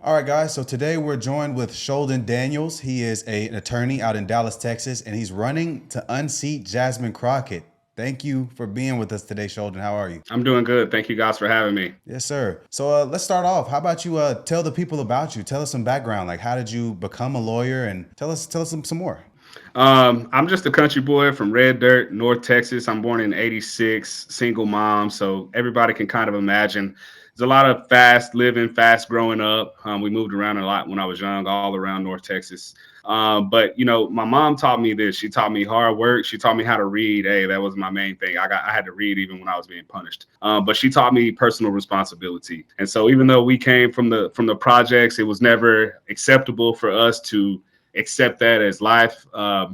All right, guys. So today we're joined with Sheldon Daniels. He is an attorney out in Dallas, Texas, and he's running to unseat Jasmine Crockett. Thank you for being with us today, Sheldon. How are you? I'm doing good. Thank you guys for having me. Yes, sir. So let's start off. How about you tell the people about you? Tell us some background. Like, how did you become a lawyer? And tell us some more. I'm just a country boy from Red Dirt, North Texas. I'm born in '86, single mom, so everybody can kind of imagine. There's a lot of fast living, fast growing up. We moved around a lot when I was young, all around North Texas. But my mom taught me this. She taught me hard work. She taught me how to read. Hey, that was my main thing. I had to read even when I was being punished. But she taught me personal responsibility. And so even though we came from the projects, it was never acceptable for us to accept that as life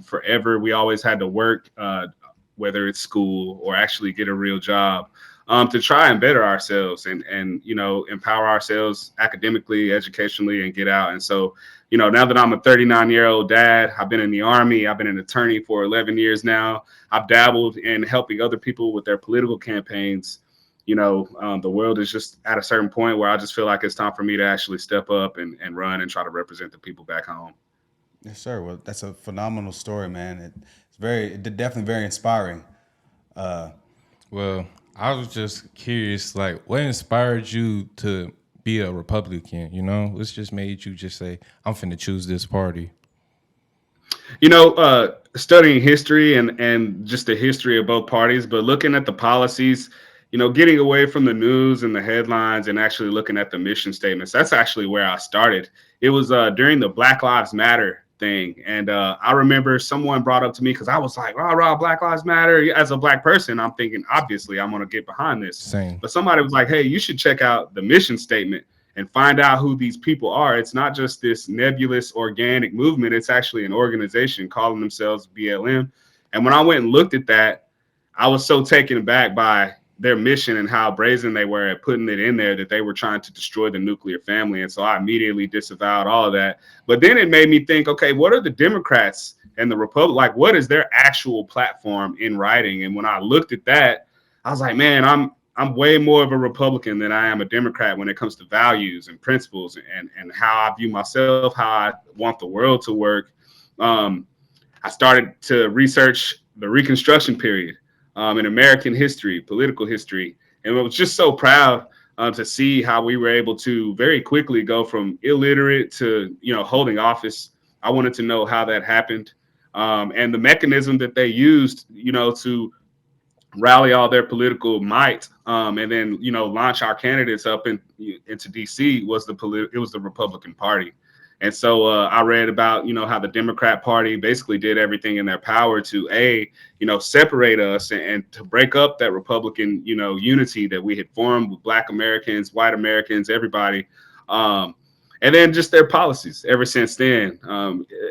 forever. We always had to work, whether it's school or actually get a real job, to try and better ourselves and empower ourselves academically, educationally, and get out. And so, now that I'm a 39-year-old dad, I've been in the Army, I've been an attorney for 11 years now. I've dabbled in helping other people with their political campaigns. The world is just at a certain point where I just feel like it's time for me to actually step up and run and try to represent the people back home. Yes, sir. Well, that's a phenomenal story, man. Definitely very inspiring. Uh, Well, I was just curious, like, what inspired you to be a Republican? What's just made you just say, "I'm finna choose this party"? Studying history and just the history of both parties, but looking at the policies, getting away from the news and the headlines and actually looking at the mission statements. That's actually where I started. It was during the Black Lives Matter thing. And I remember someone brought up to me because I was like, rah, rah, Black Lives Matter. As a black person, I'm thinking, obviously, I'm going to get behind this. Same. But somebody was like, hey, you should check out the mission statement and find out who these people are. It's not just this nebulous organic movement. It's actually an organization calling themselves BLM. And when I went and looked at that, I was so taken aback by their mission and how brazen they were at putting it in there that they were trying to destroy the nuclear family. And so I immediately disavowed all of that. But then it made me think, okay, what are the Democrats and the Republic like? What is their actual platform in writing? And when I looked at that, I was like, man, I'm way more of a Republican than I am a Democrat when it comes to values and principles and how I view myself, how I want the world to work. Um, I started to research the Reconstruction period in American history, political history, and I was just so proud to see how we were able to very quickly go from illiterate to holding office. I wanted to know how that happened, and the mechanism that they used, to rally all their political might, and then launch our candidates up into DC was it was the Republican Party. And so I read about how the Democrat Party basically did everything in their power to separate us and to break up that Republican unity that we had formed with Black Americans, white Americans, everybody. And then just their policies ever since then,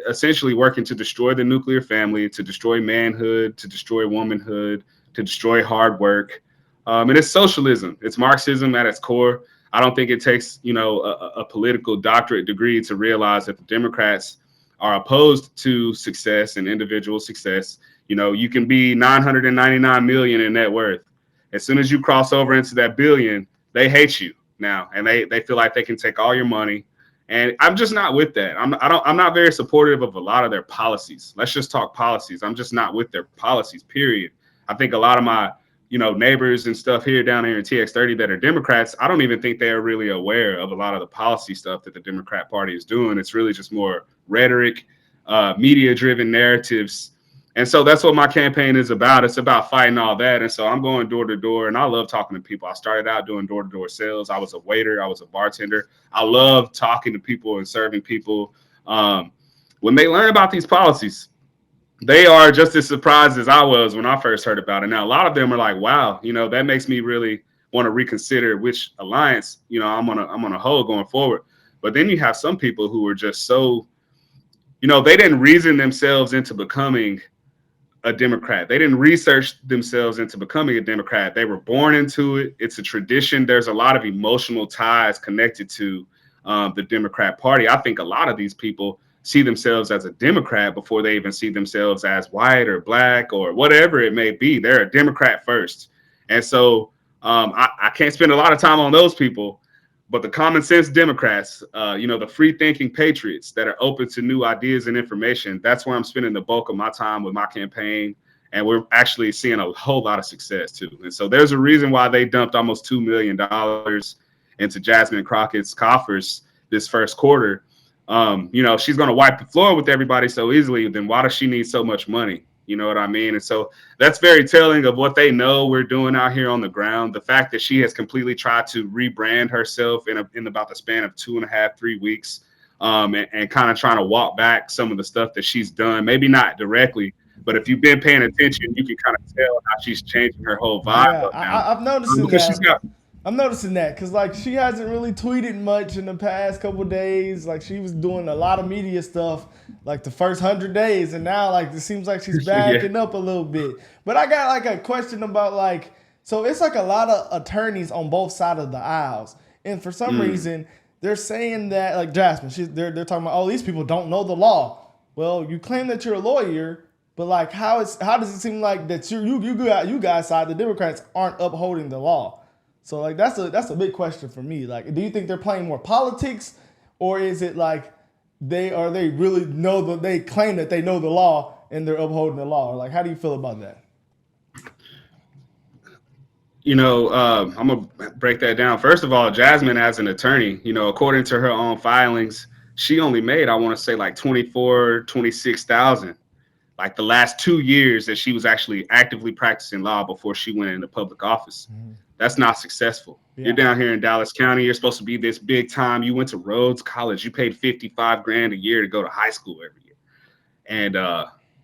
essentially working to destroy the nuclear family, to destroy manhood, to destroy womanhood, to destroy hard work. And it's socialism. It's Marxism at its core. I don't think it takes, a political doctorate degree to realize that the Democrats are opposed to success and individual success. You can be 999 million in net worth. As soon as you cross over into that billion, they hate you now, and they feel like they can take all your money. And I'm just not with that. I'm not very supportive of a lot of their policies. Let's just talk policies. I'm just not with their policies, period. I think a lot of my neighbors and stuff down here in TX30 that are Democrats, I don't even think they're really aware of a lot of the policy stuff that the Democrat Party is doing. It's really just more rhetoric, media-driven narratives. And so that's what my campaign is about. It's about fighting all that. And so I'm going door to door, and I love talking to people. I started out doing door-to-door sales. I was a waiter. I was a bartender. I love talking to people and serving people. When they learn about these policies, they are just as surprised as I was when I first heard about it. Now, a lot of them are like, wow, that makes me really want to reconsider which alliance, I'm gonna hold going forward. But then you have some people who are just so, they didn't reason themselves into becoming a Democrat. They didn't research themselves into becoming a Democrat. They were born into it. It's a tradition. There's a lot of emotional ties connected to the Democrat Party. I think a lot of these people see themselves as a Democrat before they even see themselves as white or black or whatever it may be. They're a Democrat first. And so I can't spend a lot of time on those people. But the common sense Democrats, the free thinking patriots that are open to new ideas and information, that's where I'm spending the bulk of my time with my campaign. And we're actually seeing a whole lot of success too. And so there's a reason why they dumped almost $2 million into Jasmine Crockett's coffers this first quarter. She's going to wipe the floor with everybody so easily. Then why does she need so much money? You know what I mean? And so that's very telling of what they know we're doing out here on the ground. The fact that she has completely tried to rebrand herself in about the span of 2.5, 3 weeks, and kind of trying to walk back some of the stuff that she's done. Maybe not directly, but if you've been paying attention, you can kind of tell how she's changing her whole vibe up now. I've noticed because that. I'm noticing that because like she hasn't really tweeted much in the past couple of days. Like she was doing a lot of media stuff like the first 100 days, and now like it seems like she's backing up a little bit. But I got like a question about like, so it's like a lot of attorneys on both sides of the aisles, and for some reason they're saying that like Jasmine, they're talking about, oh, these people don't know the law. Well, you claim that you're a lawyer, but like how does it seem like that you guys side, the Democrats aren't upholding the law? So like that's a big question for me. Like, do you think they're playing more politics, or is it like they really know they claim that they know the law and they're upholding the law? Or like, how do you feel about that? I'm gonna break that down. First of all, Jasmine, as an attorney, according to her own filings, she only made, I want to say, like 26,000, like the last 2 years that she was actually actively practicing law before she went into public office. Mm-hmm. That's not successful. Yeah. You're down here in Dallas County. You're supposed to be this big time. You went to Rhodes College. You paid $55,000 a year to go to high school every year. And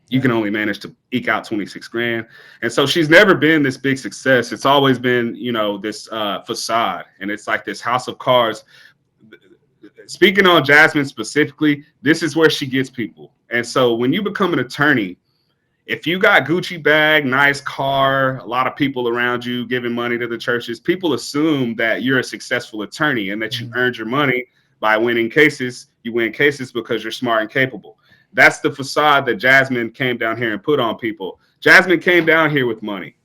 you can only manage to eke out $26,000. And so she's never been this big success. It's always been, this facade. And it's like this house of cards. Speaking on Jasmine specifically, this is where she gets people. And so when you become an attorney, if you got Gucci bag, nice car, a lot of people around you giving money to the churches, people assume that you're a successful attorney and that you earned your money by winning cases. You win cases because you're smart and capable. That's the facade that Jasmine came down here and put on people. Jasmine came down here with money.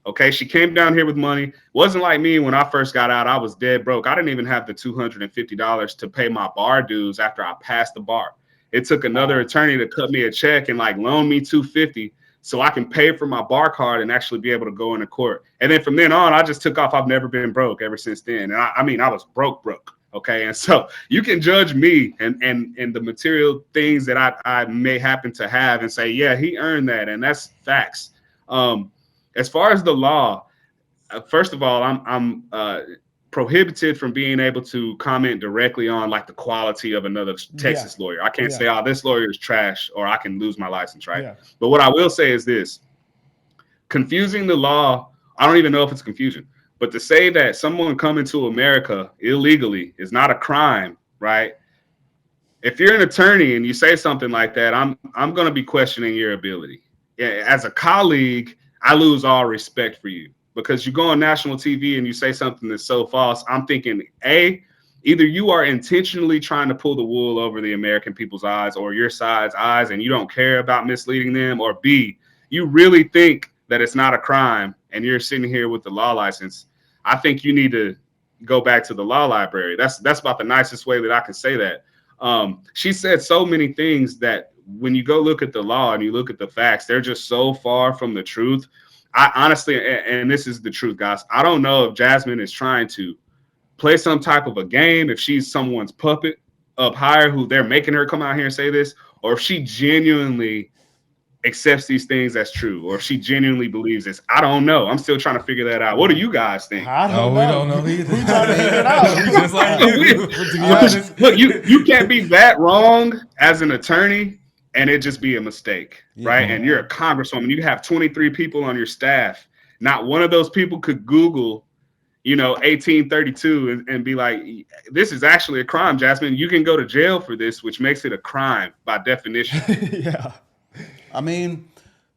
Okay, she came down here with money. It wasn't like me when I first got out. I was dead broke. I didn't even have the $250 to pay my bar dues after I passed the bar. It took another attorney to cut me a check and like loan me $250 so I can pay for my bar card and actually be able to go into court. And then from then on, I just took off. I've never been broke ever since then. And I was broke. Okay. And so you can judge me and the material things that I may happen to have and say, yeah, he earned that. And that's facts. As far as the law, first of all, I'm prohibited from being able to comment directly on like the quality of another Texas lawyer. I can't say, oh, this lawyer is trash, or I can lose my license, right? Yeah. But what I will say is this: confusing the law, I don't even know if it's confusion, but to say that someone coming to America illegally is not a crime, right? If you're an attorney and you say something like that, I'm going to be questioning your ability. As a colleague, I lose all respect for you. Because you go on national TV and you say something that's so false, I'm thinking, A, either you are intentionally trying to pull the wool over the American people's eyes or your side's eyes and you don't care about misleading them, or B, you really think that it's not a crime and you're sitting here with the law license. I think you need to go back to the law library. That's about the nicest way that I can say that. She said so many things that when you go look at the law and you look at the facts, they're just so far from the truth. I honestly, and this is the truth, guys, I don't know if Jasmine is trying to play some type of a game, if she's someone's puppet up higher who they're making her come out here and say this, or if she genuinely accepts these things as true, or if she genuinely believes this. I don't know. I'm still trying to figure that out. What do you guys think? I don't know. We don't know either. We trying to figure it out. Just like you. To be honest. Look, you can't be that wrong as an attorney and it just be a mistake, right? And you're a congresswoman. You have 23 people on your staff. Not one of those people could Google, 1832 and be like, this is actually a crime, Jasmine. You can go to jail for this, which makes it a crime by definition. Yeah. I mean,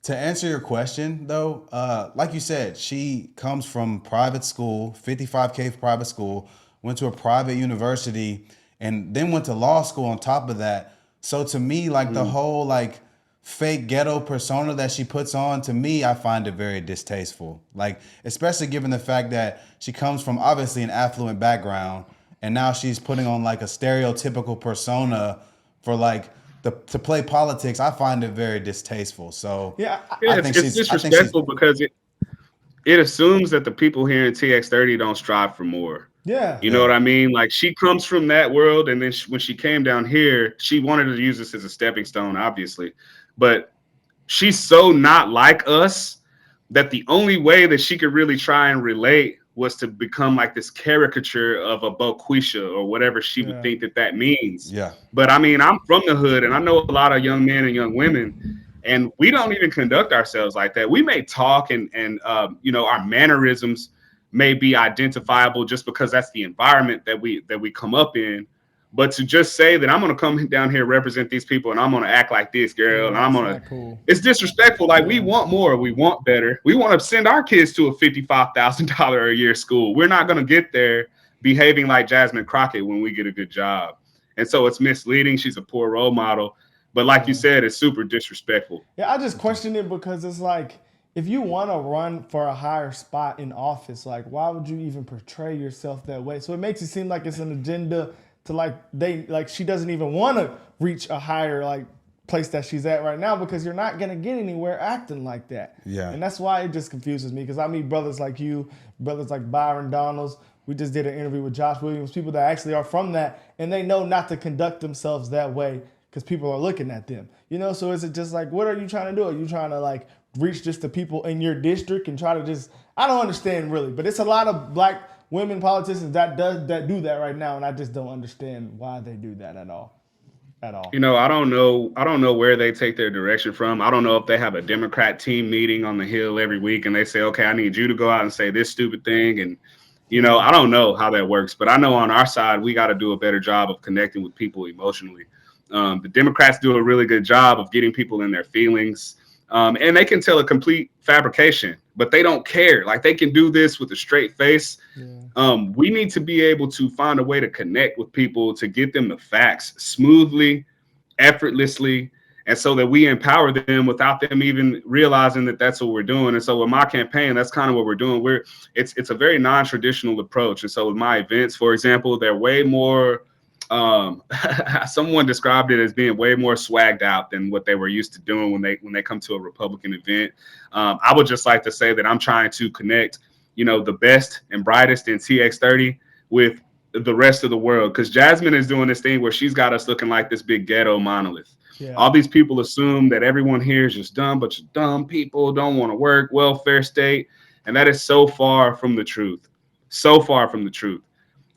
to answer your question, though, like you said, she comes from private school, 55K private school, went to a private university, and then went to law school on top of that. So to me, like the whole like fake ghetto persona that she puts on, to me, I find it very distasteful. Like, especially given the fact that she comes from obviously an affluent background and now she's putting on like a stereotypical persona for like to play politics. I find it very distasteful. So Yeah, Yeah, it's disrespectful because it assumes that the people here in TX30 don't strive for more. yeah, You know what I mean? Like she comes from that world, and then when she came down here, she wanted to use this as a stepping stone, obviously. But she's so not like us that the only way that she could really try and relate was to become like this caricature of a Boquisha or whatever she would think that means. Yeah. But I mean, I'm from the hood, and I know a lot of young men and young women, and we don't even conduct ourselves like that. We may talk and you know, our mannerisms may be identifiable just because that's the environment that we come up in. But to just say that I'm going to come down here, represent these people, and I'm going to act like this, girl, and I'm going to, cool. It's disrespectful. Like, we want more. We want better. We want to send our kids to a $55,000 a year school. We're not going to get there behaving like Jasmine Crockett when we get a good job. And so it's misleading. She's a poor role model. But like you said, it's super disrespectful. Yeah, I just question it because it's like, if you want to run for a higher spot in office, like, why would you even portray yourself that way? So it makes it seem like it's an agenda to like she doesn't even want to reach a higher like place that she's at right now, because you're not gonna get anywhere acting like that. Yeah. And that's why it just confuses me, because I meet brothers like you, brothers like Byron Donalds. We just did an interview with Josh Williams, people that actually are from that, and they know not to conduct themselves that way because people are looking at them. You know, so is it just like, what are you trying to do? Are you trying to like reach just the people in your district and try to just, I don't understand really, but it's a lot of black women politicians that do that right now, and I just don't understand why they do that at all. You know, I don't know where they take their direction from. I don't know if they have a Democrat team meeting on the Hill every week and they say, okay, I need you to go out and say this stupid thing. And, you know, I don't know how that works, but I know on our side, we got to do a better job of connecting with people emotionally. The Democrats do a really good job of getting people in their feelings. And they can tell a complete fabrication, but they don't care. Like, they can do this with a straight face. We need to be able to find a way to connect with people, to get them the facts smoothly, effortlessly, and so that we empower them without them even realizing that that's what we're doing. And so with my campaign, that's kind of what we're doing. It's a very non-traditional approach. And so with my events, for example, they're way more someone described it as being way more swagged out than what they were used to doing when they come to a Republican event. I would just like to say that I'm trying to connect, you know, the best and brightest in TX30 with the rest of the world, because Jasmine is doing this thing where she's got us looking like this big ghetto monolith. All these people assume that everyone here is just dumb, but you're dumb people, don't want to work, welfare state, and that is so far from the truth. So far from the truth.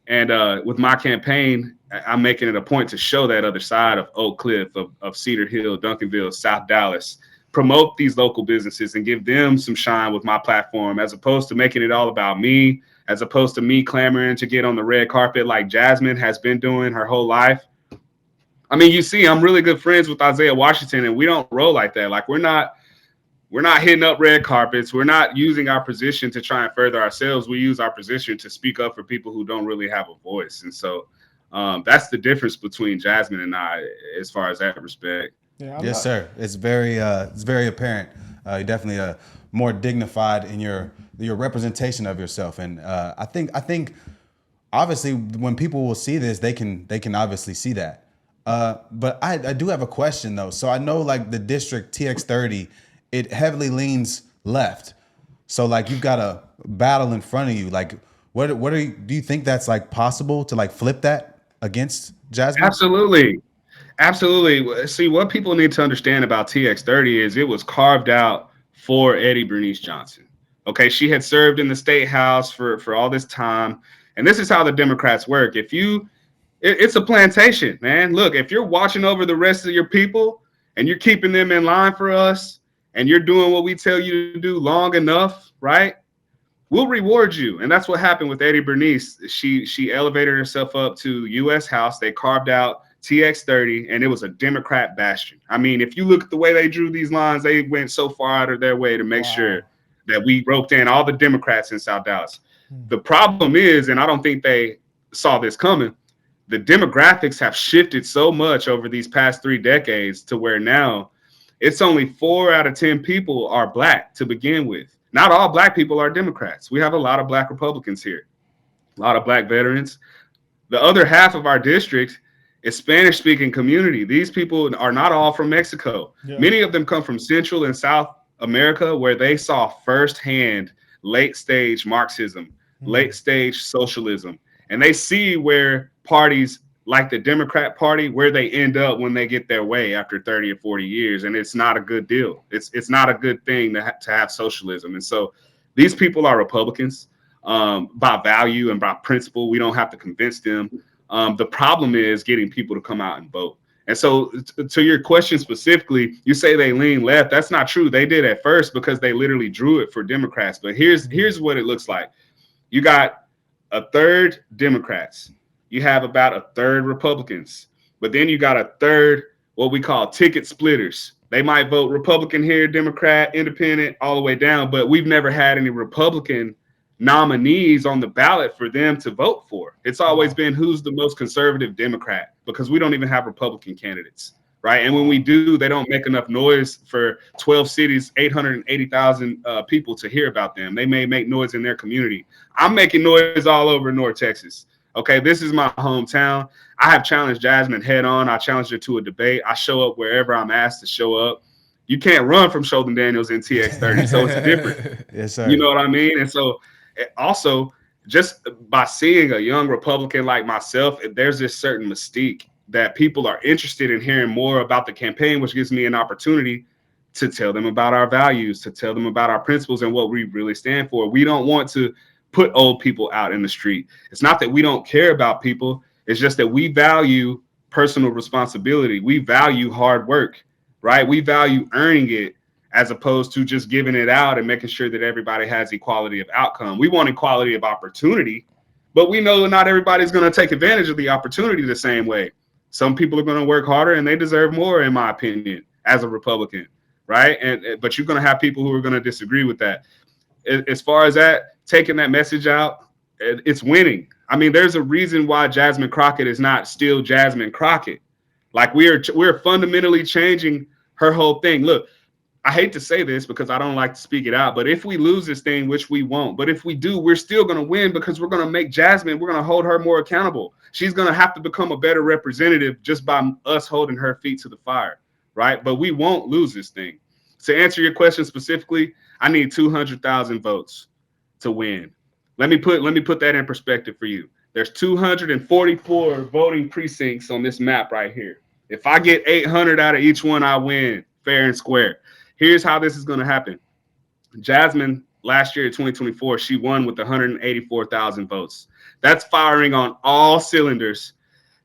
And with my campaign, I'm making it a point to show that other side of Oak Cliff, of Cedar Hill, Duncanville, South Dallas, promote these local businesses and give them some shine with my platform, as opposed to making it all about me, as opposed to me clamoring to get on the red carpet like Jasmine has been doing her whole life. I mean, you see, I'm really good friends with Isaiah Washington, and we don't roll like that. Like, we're not hitting up red carpets. We're not using our position to try and further ourselves. We use our position to speak up for people who don't really have a voice. And so that's the difference between Jasmine and I, as far as that respect. Yes, sir. It's very apparent. You're definitely more dignified in your representation of yourself. And I think obviously when people will see this, they can obviously see that. But I do have a question though. So I know like the district TX30, it heavily leans left. So like you've got a battle in front of you. Like what do you think that's like possible to like flip that against Jasmine? Absolutely. See, what people need to understand about TX30 is it was carved out for Eddie Bernice Johnson. Okay, she had served in the state house for all this time. And this is how the Democrats work. It's a plantation, man. Look, if you're watching over the rest of your people and you're keeping them in line for us, and you're doing what we tell you to do long enough, right? We'll reward you. And that's what happened with Eddie Bernice. She elevated herself up to U.S. House. They carved out TX30, and it was a Democrat bastion. I mean, if you look at the way they drew these lines, they went so far out of their way to make sure that we roped in all the Democrats in South Dallas. The problem is, and I don't think they saw this coming, the demographics have shifted so much over these past 3 decades to where now it's only 4 out of 10 people are black to begin with. Not all black people are Democrats. We have a lot of black Republicans here, a lot of black veterans, The other half of our district is Spanish-speaking community. These people are not all from Mexico. Yeah. Many of them come from Central and South America, where they saw firsthand late-stage Marxism, late-stage socialism, and they see where parties like the Democrat Party, where they end up when they get their way after 30 or 40 years, and it's not a good deal. It's not a good thing to have socialism, and so these people are Republicans. By value and by principle. We don't have to convince them. The problem is getting people to come out and vote. And so to your question specifically, you say they lean left. That's not true. They did at first because they literally drew it for Democrats. But here's what it looks like. You got a third Democrats. You have about a third Republicans. But then you got a third what we call ticket splitters. They might vote Republican here, Democrat, Independent, all the way down. But we've never had any Republican nominees on the ballot for them to vote for. It's always been who's the most conservative Democrat, because we don't even have Republican candidates, right? And when we do, they don't make enough noise for 12 cities, 880,000 people to hear about them. They may make noise in their community. I'm making noise all over North Texas. Okay, this is my hometown. I have challenged Jasmine head on. I challenged her to a debate. I show up wherever I'm asked to show up. You can't run from Sheldon Daniels in TX30, so it's different. Yes, sir. You know what I mean? And so also, just by seeing a young Republican like myself, there's this certain mystique that people are interested in hearing more about the campaign, which gives me an opportunity to tell them about our values, to tell them about our principles and what we really stand for. We don't want to put old people out in the street. It's not that we don't care about people. It's just that we value personal responsibility. We value hard work, right? We value earning it, as opposed to just giving it out and making sure that everybody has equality of outcome. We want equality of opportunity, but we know that not everybody's going to take advantage of the opportunity the same way. Some people are going to work harder and they deserve more, in my opinion, as a Republican, right? But you're going to have people who are going to disagree with that. As far as that, taking that message out, it's winning. I mean, there's a reason why Jasmine Crockett is not still Jasmine Crockett. Like we're fundamentally changing her whole thing. Look, I hate to say this because I don't like to speak it out, but if we lose this thing, which we won't, but if we do, we're still going to win, because we're going to make Jasmine, we're going to hold her more accountable. She's going to have to become a better representative just by us holding her feet to the fire, right? But we won't lose this thing. To answer your question specifically, I need 200,000 votes to win. Let me put that in perspective for you. There's 244 voting precincts on this map right here. If I get 800 out of each one, I win, fair and square. Here's how this is going to happen. Jasmine, last year, 2024, she won with 184,000 votes. That's firing on all cylinders.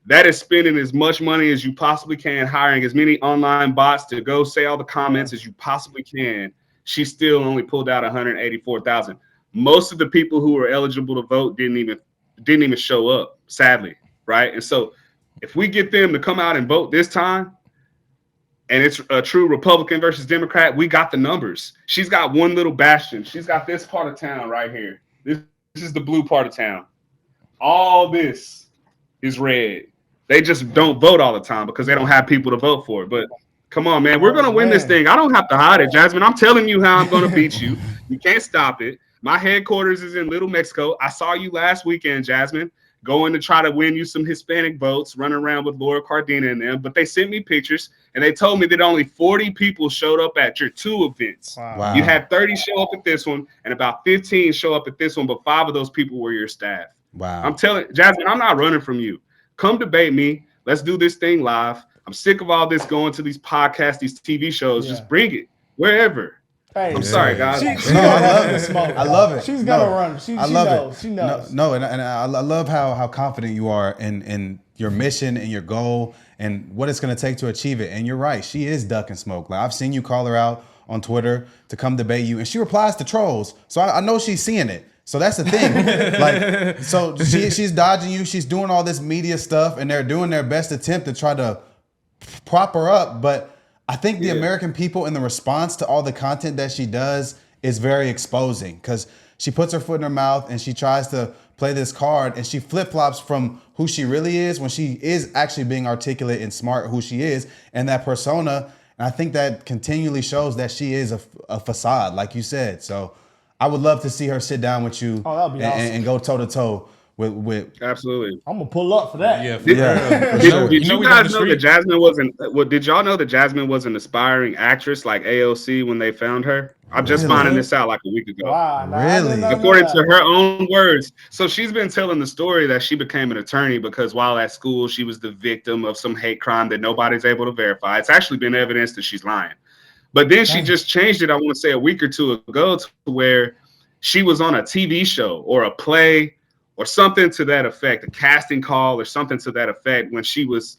That is spending as much money as you possibly can, hiring as many online bots to go say all the comments as you possibly can. She still only pulled out 184,000. Most of the people who were eligible to vote didn't even show up, sadly, right? And so if we get them to come out and vote this time, and it's a true Republican versus Democrat, we got the numbers. She's got one little bastion. She's got this part of town right here. This is the blue part of town. All this is red. They just don't vote all the time because they don't have people to vote for. But come on, man. We're going to win this thing. I don't have to hide it, Jasmine. I'm telling you how I'm going to beat you. You can't stop it. My headquarters is in Little Mexico. I saw you last weekend, Jasmine, going to try to win you some Hispanic votes, running around with Laura Cardina and them. But they sent me pictures, and they told me that only 40 people showed up at your 2 events. Wow. You had 30 show up at this one, and about 15 show up at this one, but 5 of those people were your staff. Wow. I'm telling Jasmine, I'm not running from you. Come debate me. Let's do this thing live. I'm sick of all this going to these podcasts, these TV shows. Just bring it wherever. Hey, I'm sorry, guys. She I love the smoke. I love it. She's gonna run. She knows. She knows. And I love how confident you are in your mission and your goal and what it's going to take to achieve it. And you're right. She is ducking smoke. Like, I've seen you call her out on Twitter to come debate you, and she replies to trolls. So I know she's seeing it. So that's the thing. Like, so she's dodging you. She's doing all this media stuff, and they're doing their best attempt to try to prop her up. But I think the American people, in the response to all the content that she does, is very exposing, because she puts her foot in her mouth and she tries to play this card, and she flip-flops from who she really is when she is actually being articulate and smart who she is and that persona. And I think that continually shows that she is a facade, like you said. So I would love to see her sit down with you that'd be awesome. and go toe-to-toe with Absolutely. I'm gonna pull up for that. Yeah, Yeah, for Did, sure. did You know you we down guys the know that street. Jasmine wasn't? Well, did y'all know that Jasmine was an aspiring actress like AOC when they found her? I'm just Really? finding this out like a week ago. Wow, nah, I did Really? not know According to that. her own words. So she's been telling the story that she became an attorney because while at school, she was the victim of some hate crime that nobody's able to verify. It's actually been evidence that she's lying. But then she Dang. just changed it, I want to say a week or two ago, to where she was on a TV show or a play or something to that effect, a casting call or something to that effect, when she was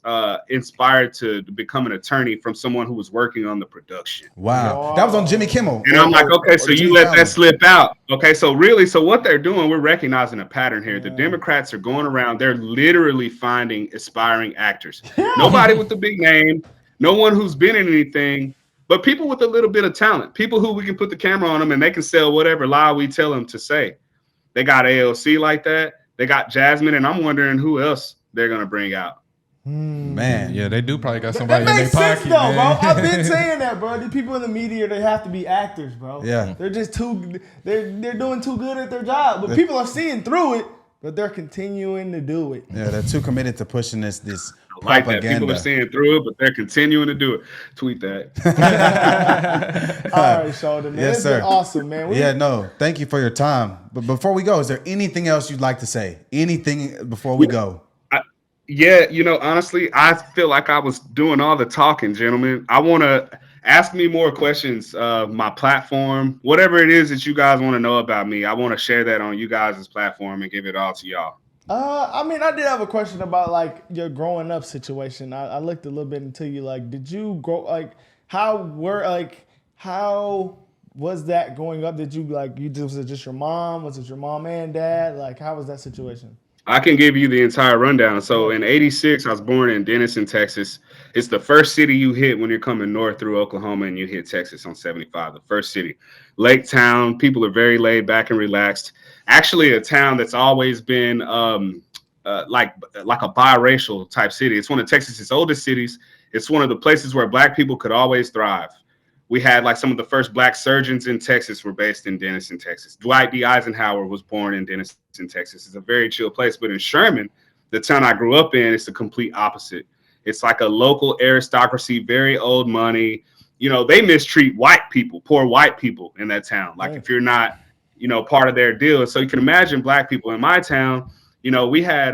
inspired to become an attorney from someone who was working on the production. Wow. That was on Jimmy Kimmel. And I'm like, okay, so you Jimmy let that Fallon. slip out. Okay, so really, so what they're doing, we're recognizing a pattern here. The Democrats are going around, they're literally finding aspiring actors. Nobody with a big name, no one who's been in anything, but people with a little bit of talent, people who we can put the camera on them and they can sell whatever lie we tell them to say. They got AOC like that. They got Jasmine, and I'm wondering who else they're going to bring out. Man. Yeah, they do probably got That somebody in their makes sense pocket, though, man. bro. I've been saying that, bro. These people in the media, they have to be actors, bro. Yeah. They're just they're doing too good at their job. But people are seeing through it, but they're continuing to do it. Yeah, they're too committed to pushing this I like propaganda. that. People are seeing through it, but they're continuing to do it. Tweet that. All right, Sheldon, man. Yes, It's sir. been awesome, man. Yeah, no, thank you for your time. But before we go, is there anything else you'd like to say? Anything before we go? Yeah, honestly, I feel like I was doing all the talking, gentlemen. I want to ask me more questions. My platform, whatever it is that you guys want to know about me, I want to share that on you guys' platform and give it all to y'all. I mean, I did have a question about like your growing up situation. I looked a little bit into you. Like, did you grow how was that growing up? Did you was it just your mom? Was it your mom and dad? Like, how was that situation? I can give you the entire rundown. So in '86, I was born in Denison, Texas. It's the first city you hit when you're coming north through Oklahoma and you hit Texas on 75. The first city, Lake Town. People are very laid back and relaxed. Actually, a town that's always been like a biracial type city. It's one of Texas's oldest cities. It's one of the places where Black people could always thrive. We had like some of the first Black surgeons in Texas were based in Denison, Texas. Dwight D. Eisenhower was born in Denison, Texas. It's a very chill place. But in Sherman, the town I grew up in, it's the complete opposite. It's like a local aristocracy, very old money. They mistreat white people, poor white people in that town. Like if you're not, part of their deal. So you can imagine Black people in my town. We had,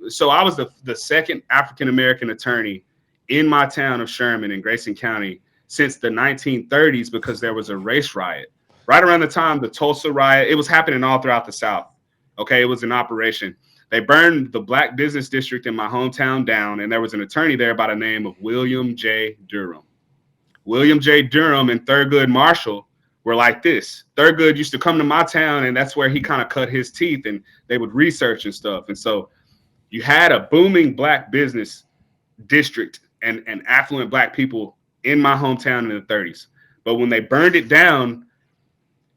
so I was the second African-American attorney in my town of Sherman in Grayson County since the 1930s, because there was a race riot right around the time the Tulsa riot. It was happening all throughout the South. Okay, it was an operation. They burned the Black business district in my hometown down, and there was an attorney there by the name of William J. Durham. William J. Durham and Thurgood Marshall were like this. Thurgood used to come to my town, and that's where he kind of cut his teeth, and they would research and stuff. And so you had a booming Black business district and affluent Black people in my hometown in the 30s. But when they burned it down,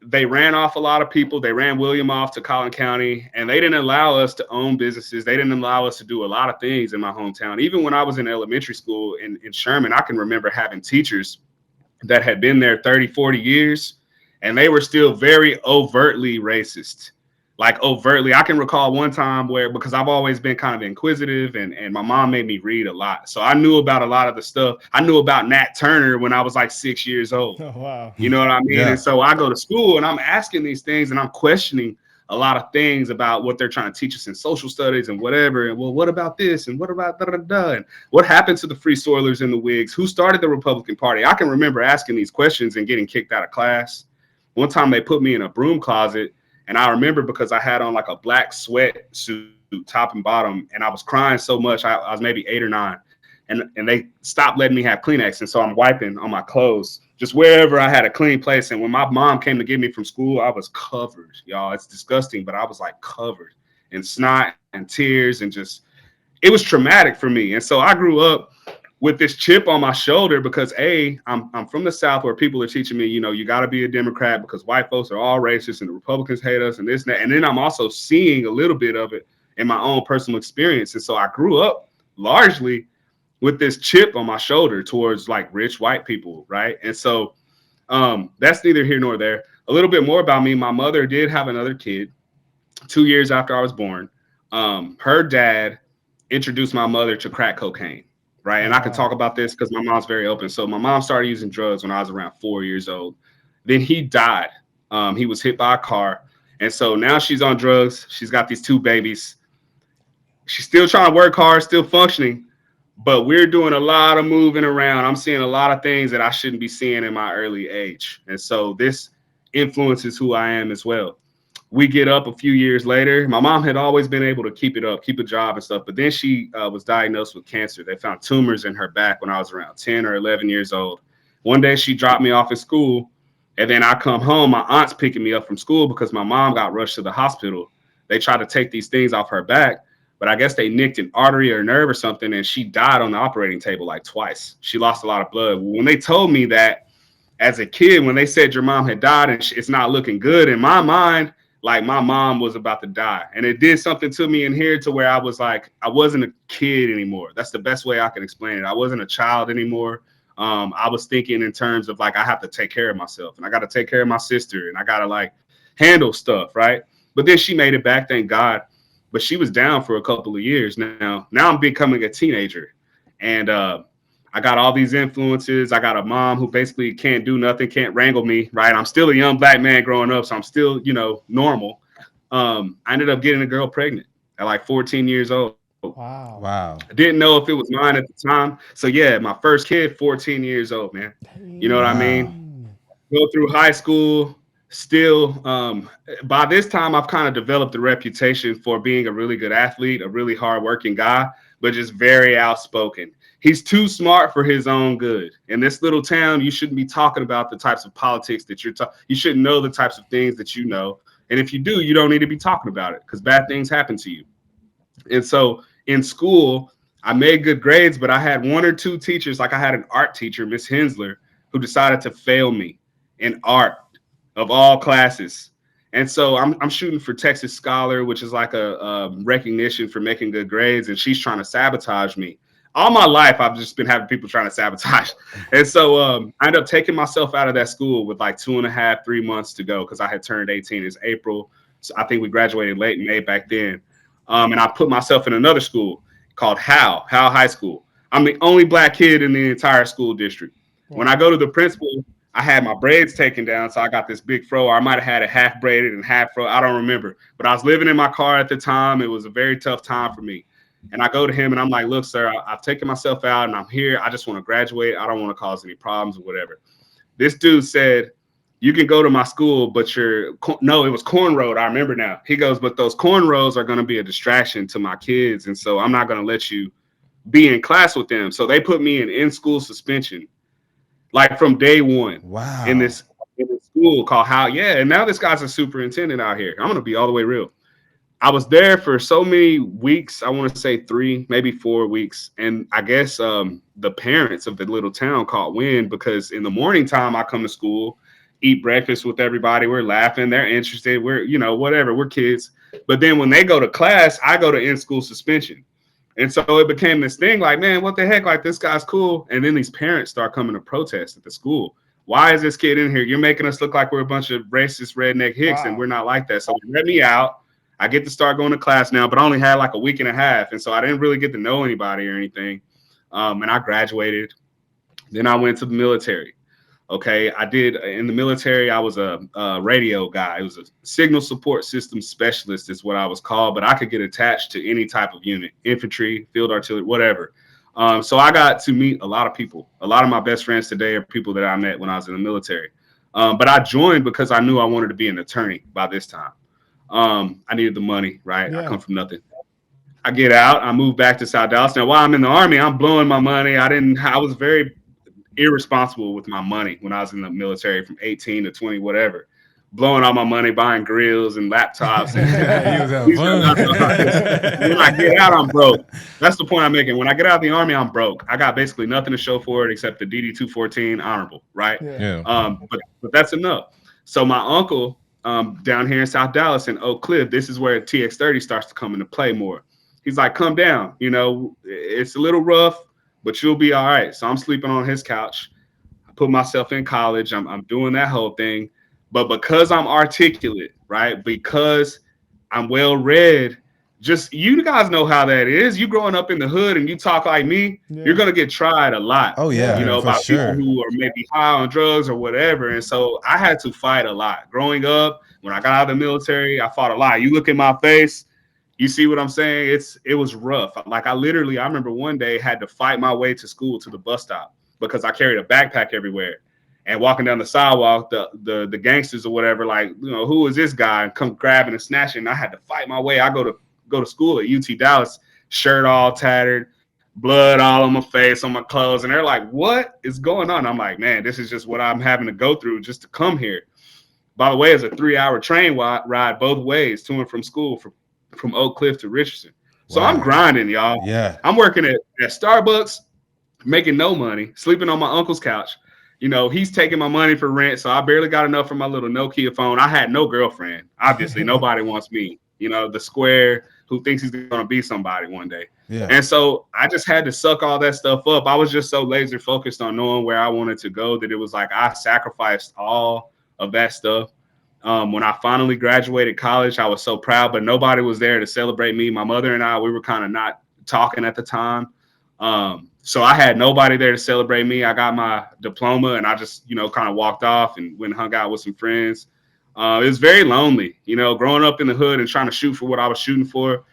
they ran off a lot of people. They ran William off to Collin County, and they didn't allow us to own businesses. They didn't allow us to do a lot of things in my hometown. Even when I was in elementary school in Sherman, I can remember having teachers that had been there 30, 40 years, and they were still very overtly racist. Like overtly. I can recall one time where, because I've always been kind of inquisitive, and my mom made me read a lot. So I knew about a lot of the stuff. I knew about Nat Turner when I was like 6 years old. Oh, wow. You know what I mean? Yeah. And so I go to school and I'm asking these things and I'm questioning a lot of things about what they're trying to teach us in social studies and whatever. And well, what about this? And what about da-da-da-da? And what happened to the Free Soilers and the Whigs? Who started the Republican Party? I can remember asking these questions and getting kicked out of class. One time they put me in a broom closet, and I remember because I had on like a black sweatsuit, top and bottom, and I was crying so much. I was maybe 8 or 9, and they stopped letting me have Kleenex. And so I'm wiping on my clothes, just wherever I had a clean place. And when my mom came to get me from school, I was covered, y'all. It's disgusting, but I was like covered in snot and tears, and just, it was traumatic for me. And so I grew up with this chip on my shoulder because I'm from the South, where people are teaching me, you got to be a Democrat because white folks are all racist and the Republicans hate us and this and that. And then I'm also seeing a little bit of it in my own personal experience. And so I grew up largely with this chip on my shoulder towards like rich white people, right? And so that's neither here nor there. A little bit more about me. My mother did have another kid 2 years after I was born. her dad introduced my mother to crack cocaine, right? And I can talk about this because my mom's very open. So my mom started using drugs when I was around 4 years old. Then he died. He was hit by a car. And so now she's on drugs. She's got these 2 babies. She's still trying to work hard, still functioning, but we're doing a lot of moving around. I'm seeing a lot of things that I shouldn't be seeing in my early age. And so this influences who I am as well. We get up a few years later. My mom had always been able to keep it up, keep a job and stuff. But then she was diagnosed with cancer. They found tumors in her back when I was around 10 or 11 years old. One day she dropped me off at school. And then I come home. My aunt's picking me up from school because my mom got rushed to the hospital. They tried to take these things off her back, but I guess they nicked an artery or nerve or something. And she died on the operating table like twice. She lost a lot of blood. When they told me that as a kid, when they said your mom had died and it's not looking good, in my mind, like my mom was about to die. And it did something to me in here to where I was like, I wasn't a kid anymore. That's the best way I can explain it. I wasn't a child anymore. I was thinking in terms of like, I have to take care of myself and I got to take care of my sister and I got to like handle stuff. Right. But then she made it back, thank God. But she was down for a couple of years. Now I'm becoming a teenager and I got all these influences. I got a mom who basically can't do nothing, can't wrangle me. Right. I'm still a young Black man growing up. So I'm still, normal. I ended up getting a girl pregnant at like 14 years old. Wow. I didn't know if it was mine at the time. So yeah, my first kid, 14 years old, man. You know what I mean? Go through high school, still. By this time, I've kind of developed a reputation for being a really good athlete, a really hardworking guy, but just very outspoken. He's too smart for his own good. In this little town, you shouldn't be talking about the types of politics that you're talking. You shouldn't know the types of things that you know. And if you do, you don't need to be talking about it because bad things happen to you. And so in school, I made good grades, but I had 1 or 2 teachers, like I had an art teacher, Miss Hensler, who decided to fail me in art of all classes. And so I'm shooting for Texas Scholar, which is like a recognition for making good grades, and she's trying to sabotage me. All my life, I've just been having people trying to sabotage. And so I ended up taking myself out of that school with like 2.5, 3 months to go because I had turned 18. It's April. So I think we graduated late in May back then. And I put myself in another school called Howe High School. I'm the only Black kid in the entire school district. When I go to the principal, I had my braids taken down, so I got this big fro. Or I might have had it half braided and half fro. I don't remember. But I was living in my car at the time. It was a very tough time for me. And I go to him and I'm like, look, sir, I've taken myself out and I'm here. I just want to graduate. I don't want to cause any problems or whatever. This dude said, you can go to my school, but it was cornrow. I remember now. He goes, but those cornrows are going to be a distraction to my kids. And so I'm not going to let you be in class with them. So they put me in school suspension, like from day one. Wow. In this school called Howe. Yeah. And now this guy's a superintendent out here. I'm going to be all the way real. I was there for so many weeks. I want to say 3, maybe 4 weeks. And I guess the parents of the little town caught wind because in the morning time, I come to school, eat breakfast with everybody. We're laughing. They're interested. We're, whatever. We're kids. But then when they go to class, I go to in-school suspension. And so it became this thing like, man, what the heck? Like, this guy's cool. And then these parents start coming to protest at the school. Why is this kid in here? You're making us look like we're a bunch of racist redneck hicks, and we're not like that. So they let me out. I get to start going to class now, but I only had like a week and a half. And so I didn't really get to know anybody or anything. And I graduated. Then I went to the military. Okay. I did in the military. I was a radio guy. It was a signal support system specialist is what I was called, but I could get attached to any type of unit, infantry, field artillery, whatever. So I got to meet a lot of people. A lot of my best friends today are people that I met when I was in the military. But I joined because I knew I wanted to be an attorney by this time. I needed the money, right? Yeah. I come from nothing. I get out. I move back to South Dallas. Now, while I'm in the Army, I'm blowing my money. I was very irresponsible with my money when I was in the military from 18 to 20, whatever. Blowing all my money, buying grills and laptops. When I get out, I'm broke. That's the point I'm making. When I get out of the Army, I'm broke. I got basically nothing to show for it except the DD-214 honorable, right? Yeah. But that's enough. So my uncle, down here in South Dallas in Oak Cliff, this is where TX30 starts to come into play more. He's like, come down. It's a little rough, but you'll be all right. So I'm sleeping on his couch. I put myself in college. I'm doing that whole thing. But because I'm articulate, right, because I'm well read, just, you guys know how that is. You growing up in the hood and you talk like me, you're going to get tried a lot. Oh yeah, You know, for by people sure. who are maybe high on drugs or whatever. And so I had to fight a lot. Growing up, when I got out of the military, I fought a lot. You look at my face, you see what I'm saying? It was rough. Like I remember one day had to fight my way to school to the bus stop because I carried a backpack everywhere. And walking down the sidewalk, the gangsters or whatever, like, you know, who is this guy? And come grabbing and snatching. And I had to fight my way. I go to school at UT Dallas, shirt all tattered, blood all on my face, on my clothes. And they're like, what is going on? I'm like, man, this is just what I'm having to go through just to come here. By the way, it's a 3-hour train ride both ways to and from school from Oak Cliff to Richardson. So I'm grinding, y'all. Yeah. I'm working at Starbucks, making no money, sleeping on my uncle's couch. You know, he's taking my money for rent, so I barely got enough for my little Nokia phone. I had no girlfriend. Obviously, nobody wants me. You know, the square who thinks he's going to be somebody one day. Yeah. And so I just had to suck all that stuff up. I was just so laser focused on knowing where I wanted to go that it was like I sacrificed all of that stuff. When I finally graduated college, I was so proud, but nobody was there to celebrate me. My mother and I, we were kind of not talking at the time. So I had nobody there to celebrate me. I got my diploma and I just, you know, kind of walked off and went and hung out with some friends. It was very lonely, you know, growing up in the hood and trying to shoot for what I was shooting for.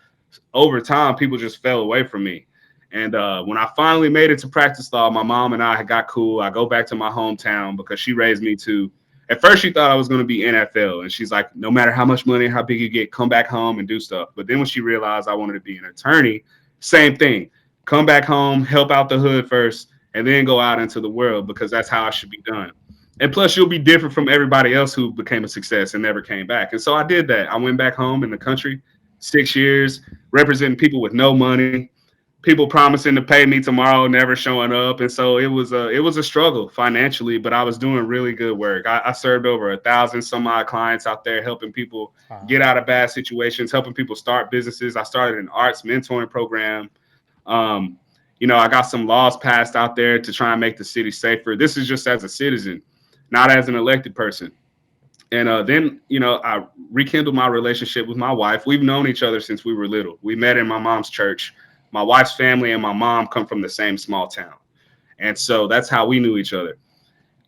Over time, people just fell away from me. And when I finally made it to practice law, my mom and I got cool. I go back to my hometown because she raised me to, at first she thought I was going to be NFL. And she's like, no matter how much money, how big you get, come back home and do stuff. But then when she realized I wanted to be an attorney, same thing. Come back home, help out the hood first, and then go out into the world because that's how it should be done. And plus, you'll be different from everybody else who became a success and never came back. And so I did that. I went back home in the country, 6 years, representing people with no money, people promising to pay me tomorrow, never showing up. And so it was a struggle financially, but I was doing really good work. I served over 1,000 some odd clients out there, helping people get out of bad situations, helping people start businesses. I started an arts mentoring program. You know, I got some laws passed out there to try and make the city safer. This is just as a citizen, not as an elected person. And then, you know, I rekindled my relationship with my wife. We've known each other since we were little. We met in my mom's church. My wife's family and my mom come from the same small town. And so that's how we knew each other.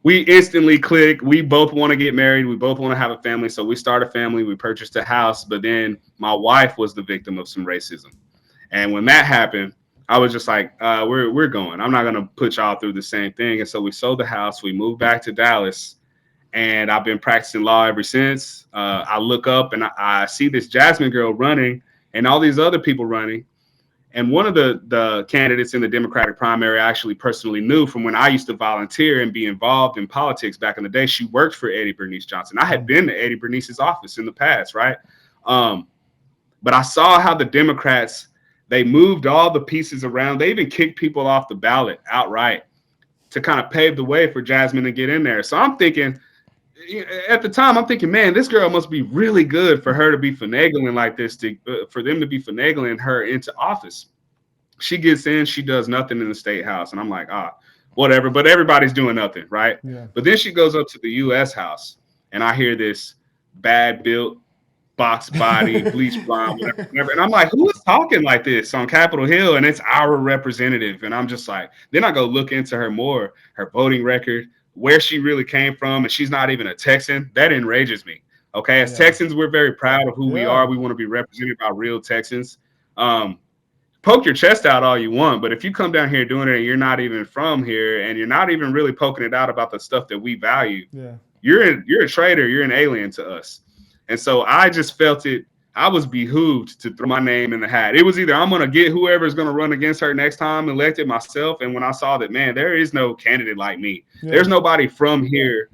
We instantly clicked. We both want to get married. We both want to have a family. So we started a family. We purchased a house. But then my wife was the victim of some racism. And when that happened, I was just like, we're going. I'm not going to put y'all through the same thing. And so we sold the house. We moved back to Dallas. And I've been practicing law ever since. I look up and I see this Jasmine girl running and all these other people running. And one of the candidates in the Democratic primary I actually personally knew from when I used to volunteer and be involved in politics back in the day. She worked for Eddie Bernice Johnson. I had been to Eddie Bernice's office in the past, right? But I saw how the Democrats, they moved all the pieces around. They even kicked people off the ballot outright to kind of pave the way for Jasmine to get in there. So I'm thinking, at the time, I'm thinking, man, this girl must be really good for her to be finagling like this, for them to be finagling her into office. She gets in, she does nothing in the state house. And I'm like, whatever. But everybody's doing nothing, right? Yeah. But then she goes up to the U.S. House, and I hear this bad built, box body, bleach blonde, whatever. And I'm like, who is talking like this on Capitol Hill? And it's our representative. And I'm just like, then I go look into her more, her voting record, where she really came from, and she's not even a Texan. That enrages me. Okay, as Texans, we're very proud of who we are. We want to be represented by real Texans. Poke your chest out all you want, but if you come down here doing it and you're not even from here and you're not even really poking it out about the stuff that we value, you're a traitor. You're an alien to us. And so I just felt it. I was behooved to throw my name in the hat. It was either I'm going to get whoever's going to run against her next time elected myself. And when I saw that, man, there is no candidate like me. There's nobody from here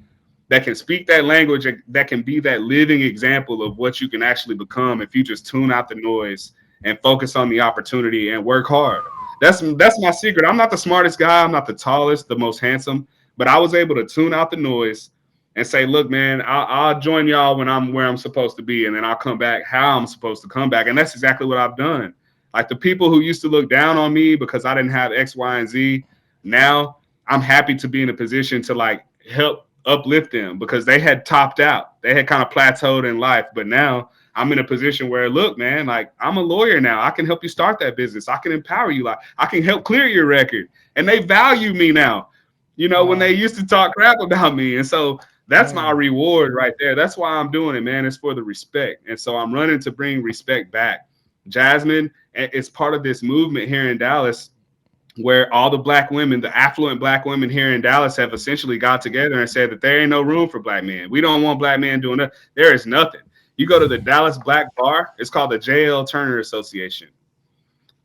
that can speak that language, that can be that living example of what you can actually become if you just tune out the noise and focus on the opportunity and work hard. That's my secret. I'm not the smartest guy. I'm not the tallest, the most handsome, but I was able to tune out the noise and say, look, man, I'll join y'all when I'm where I'm supposed to be, and then I'll come back how I'm supposed to come back. And that's exactly what I've done. Like the people who used to look down on me because I didn't have X, Y, and Z, now I'm happy to be in a position to like help uplift them because they had topped out. They had kind of plateaued in life, but now I'm in a position where, look, man, like I'm a lawyer now. I can help you start that business. I can empower you. Like I can help clear your record. And they value me now, when they used to talk crap about me. And so that's my reward right there. That's why I'm doing it, man. It's for the respect. And so I'm running to bring respect back. Jasmine is part of this movement here in Dallas where all the black women, the affluent black women here in Dallas have essentially got together and said that there ain't no room for black men. We don't want black men doing that. There is nothing. You go to the Dallas Black Bar, it's called the J.L. Turner Association.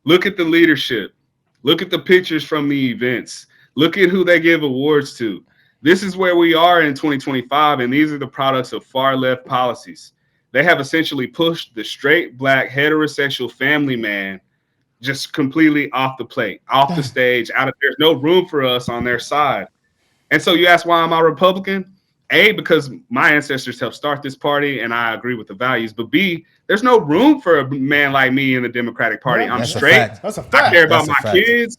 Look at the leadership. Look at the pictures from the events. Look at who they give awards to. This is where we are in 2025, and these are the products of far left policies. They have essentially pushed the straight black heterosexual family man just completely off the plate, off the stage, there's no room for us on their side. And so you ask, why am I Republican? A, because my ancestors helped start this party and I agree with the values. But B, there's no room for a man like me in the Democratic Party. I'm straight. That's a fact. I care about my kids.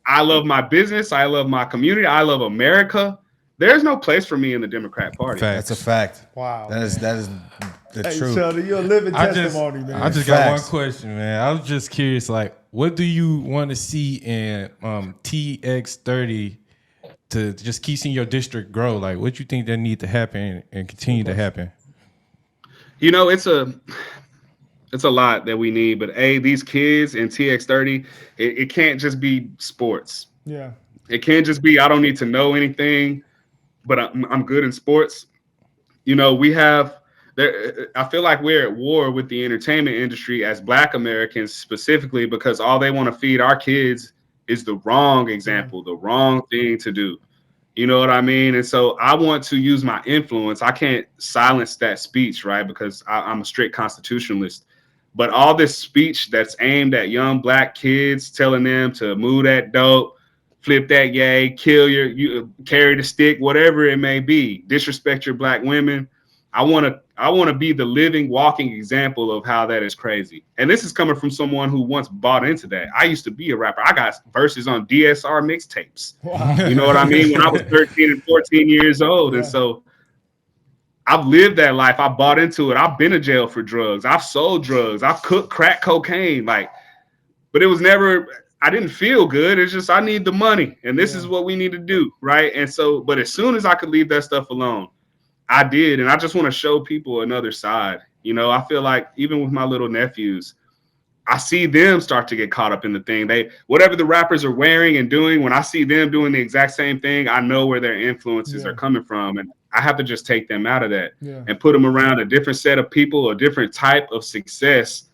I love my business. I love my community. I love America. There's no place for me in the Democrat Party. That's a fact. Wow. That is the truth. Sheldon, you're a living testimony, man. I just got one question, man. I was just curious, like, what do you want to see in TX30 to just keep seeing your district grow? Like, what you think that need to happen and continue to happen? It's a lot that we need, but these kids in TX30, it can't just be sports. Yeah. It can't just be, I don't need to know anything, but I'm good in sports. I feel like we're at war with the entertainment industry as Black Americans specifically because all they want to feed our kids is the wrong example, the wrong thing to do. You know what I mean? And so I want to use my influence. I can't silence that speech, right? Because I'm a strict constitutionalist. But all this speech that's aimed at young Black kids, telling them to move that dope, flip that yay, carry the stick, whatever it may be, disrespect your Black women. I want to be the living, walking example of how that is crazy. And this is coming from someone who once bought into that. I used to be a rapper. I got verses on DSR mixtapes. Wow. You know what I mean? When I was 13 and 14 years old. Yeah. And so I've lived that life. I bought into it. I've been to jail for drugs. I've sold drugs. I've cooked crack cocaine. But it was never, I didn't feel good. It's just, I need the money. And this is what we need to do. Right. And so, but as soon as I could leave that stuff alone, I did. And I just want to show people another side. I feel like even with my little nephews, I see them start to get caught up in the thing. Whatever the rappers are wearing and doing, when I see them doing the exact same thing, I know where their influences are coming from. And I have to just take them out of that and put them around a different set of people, a different type of success.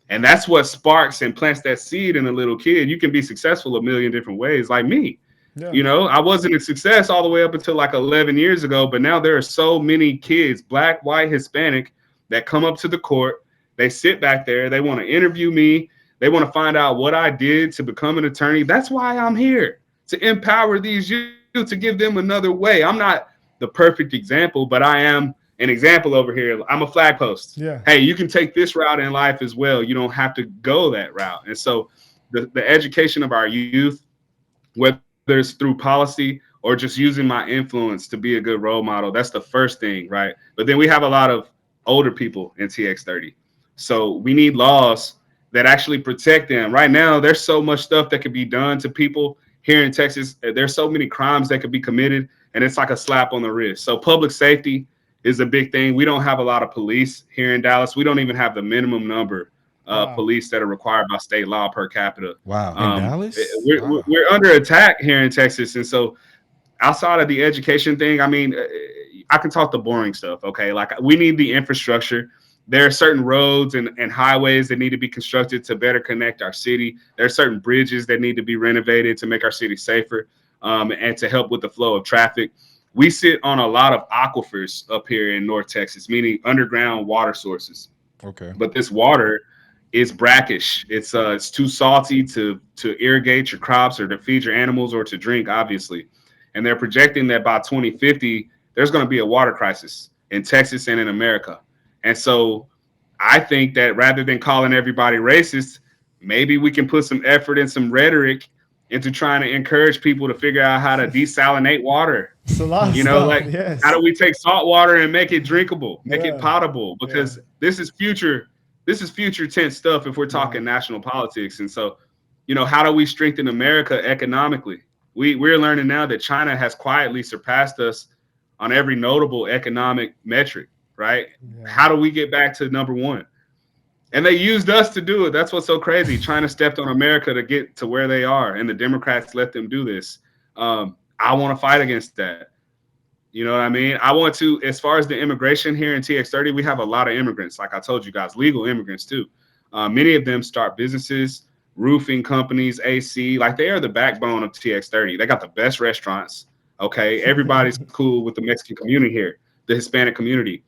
And that's what sparks and plants that seed in a little kid. You can be successful a million different ways, like me. Yeah. I wasn't a success all the way up until 11 years ago, but now there are so many kids, Black, white, Hispanic, that come up to the court. They sit back there. They want to interview me. They want to find out what I did to become an attorney. That's why I'm here, to empower these youth, to give them another way. I'm not the perfect example, but I am an example over here. I'm a flag post. Yeah. Hey, you can take this route in life as well. You don't have to go that route. And so the education of our youth, whether it's through policy or just using my influence to be a good role model, that's the first thing, right? But then we have a lot of older people in TX30. So we need laws that actually protect them. Right now, there's so much stuff that could be done to people here in Texas. There's so many crimes that could be committed, and it's like a slap on the wrist. So public safety is a big thing. We don't have a lot of police here in Dallas. We don't even have the minimum number of police that are required by state law per capita. Wow. In Dallas? We're under attack here in Texas. And so outside of the education thing, I mean, I can talk the boring stuff, okay? We need the infrastructure. There are certain roads and highways that need to be constructed to better connect our city. There are certain bridges that need to be renovated to make our city safer and to help with the flow of traffic. We sit on a lot of aquifers up here in North Texas, meaning underground water sources. Okay. But this water is brackish. It's too salty to irrigate your crops or to feed your animals or to drink, obviously. And they're projecting that by 2050, there's going to be a water crisis in Texas and in America. And so I think that rather than calling everybody racist, maybe we can put some effort and some rhetoric into trying to encourage people to figure out how to desalinate water. It's a lot of You know, stuff, like yes. how do we take salt water and make it drinkable, make Yeah. it potable? Because this is future tense stuff if we're talking national politics. And so, you know, how do we strengthen America economically? We're learning now that China has quietly surpassed us on every notable economic metric, right? Yeah. How do we get back to number one? And they used us to do it. That's what's so crazy. China stepped on America to get to where they are, and the Democrats let them do this. I want to fight against that. You know what I mean? I want to, as far as the immigration here in TX30, we have a lot of immigrants. Like I told you guys, legal immigrants too. Many of them start businesses, roofing companies, AC. Like they are the backbone of TX30. They got the best restaurants. Okay, everybody's cool with the Mexican community here, the Hispanic community.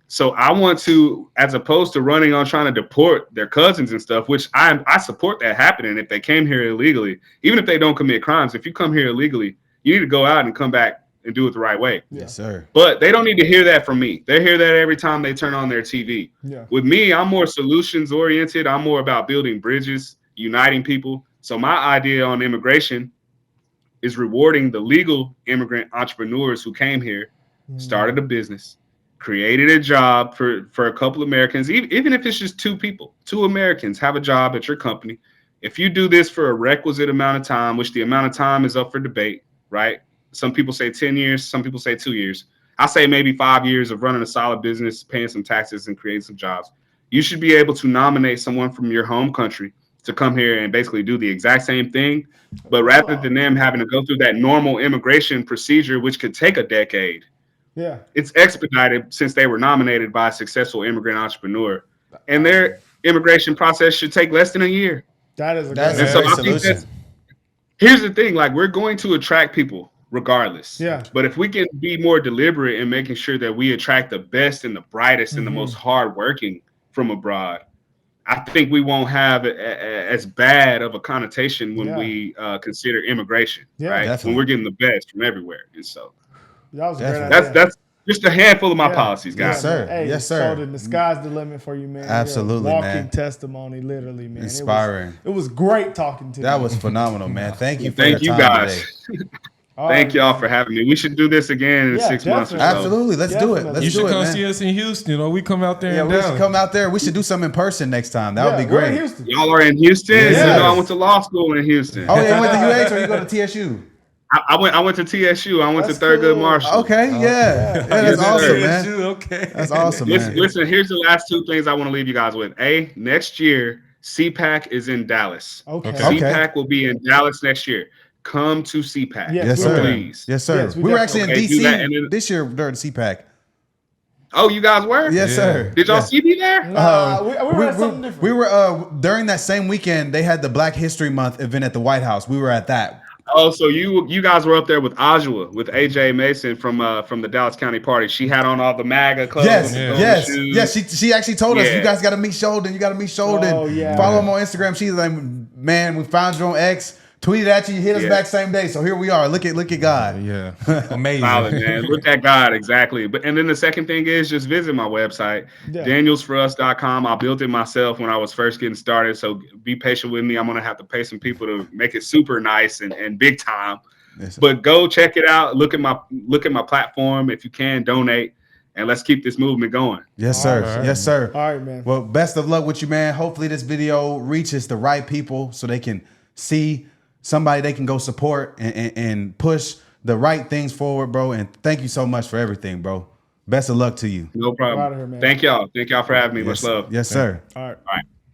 So I want to, as opposed to running on trying to deport their cousins and stuff, which I support that happening if they came here illegally, even if they don't commit crimes. If you come here illegally, you need to go out and come back and do it the right way. Yes, sir. But they don't need to hear that from me. They hear that every time they turn on their TV. Yeah. With me, I'm more solutions oriented. I'm more about building bridges, uniting people. So my idea on immigration is rewarding the legal immigrant entrepreneurs who came here, started a business, created a job for a couple Americans, even if it's just two people, two Americans have a job at your company. If you do this for a requisite amount of time, which the amount of time is up for debate, right? Some people say 10 years, some people say 2 years. I say maybe 5 years of running a solid business, paying some taxes and creating some jobs. You should be able to nominate someone from your home country to come here and basically do the exact same thing. But rather than them having to go through that normal immigration procedure, which could take a decade, Yeah. it's expedited since they were nominated by a successful immigrant entrepreneur. And their immigration process should take less than a year. That is a That's great a so great I think solution. Here's the thing, like we're going to attract people regardless. Yeah. But if we can be more deliberate in making sure that we attract the best and the brightest and the most hardworking from abroad, I think we won't have as bad of a connotation when we consider immigration, right? Definitely. When we're getting the best from everywhere. And so That was a great Definitely. idea. that's just a handful of my Yeah. policies, guys. Yes, sir. Hey, Yes, sir. Sheldon, the sky's the limit for you, man. You're a Absolutely, walking man. testimony, literally, man. Inspiring. It was great talking to you. That was phenomenal, man. Thank you for Thank you your time guys. today. All Thank right, y'all man. for having me. We should do this again in Yeah, 6 months or so. definitely. Absolutely. Let's do it. Definitely. Let's You do should it, come man. see us in Houston, or we come out there Yeah, and we should down. come out there. We should do something in person next time. That would be We're in great. Houston. Y'all are in Houston? Yes. You know, I went to law school in Houston. Oh, yeah, you went to UH or you go to TSU? I went to TSU. I went That's to Thurgood cool. Marshall. Okay, yeah. Yeah, that's Yes, sir. awesome, man. Okay. That's awesome, man. Listen, here's the last two things I want to leave you guys with. Next year, CPAC is in Dallas. Okay. Okay. Okay. CPAC will be in Dallas next year. Come to CPAC. Yes, Yes, we sir. will. Please. Yes, sir. Yes, we we were definitely- actually in Okay, do that, and DC then- this year during CPAC. Oh, you guys were? Yes, Yeah. sir. Did y'all Yeah. see me there? Nah, we were at something different. We were during that same weekend. They had the Black History Month event at the White House. We were at that. Oh, so you guys were up there with Ajua, with AJ Mason from the Dallas County Party. She had on all the MAGA clothes. Yes, and the yes, shoes. yes. She actually told us, Yeah. you guys got to meet Sheldon. You got to meet Sheldon. Oh, yeah. Follow him on Instagram. She's like, man, we found you on X. Tweeted at you. Hit us Yeah. back same day. So here we are. Look at God. Yeah, amazing. Solid, man. Look at God, exactly. And then the second thing is just visit my website, Yeah. danielsforus.com. I built it myself when I was first getting started. So be patient with me. I'm gonna have to pay some people to make it super nice and big time. Yes, sir. But go check it out. Look at my platform. If you can, donate, and let's keep this movement going. Yes, sir. All right. Yes, sir. All right, man. Well, best of luck with you, man. Hopefully this video reaches the right people so they can see somebody they can go support and push the right things forward, bro. And thank you so much for everything, bro. Best of luck to you. No problem. Out of here, man. Thank y'all. Thank y'all for having me. Yes, Much love. yes, sir. All right. All right.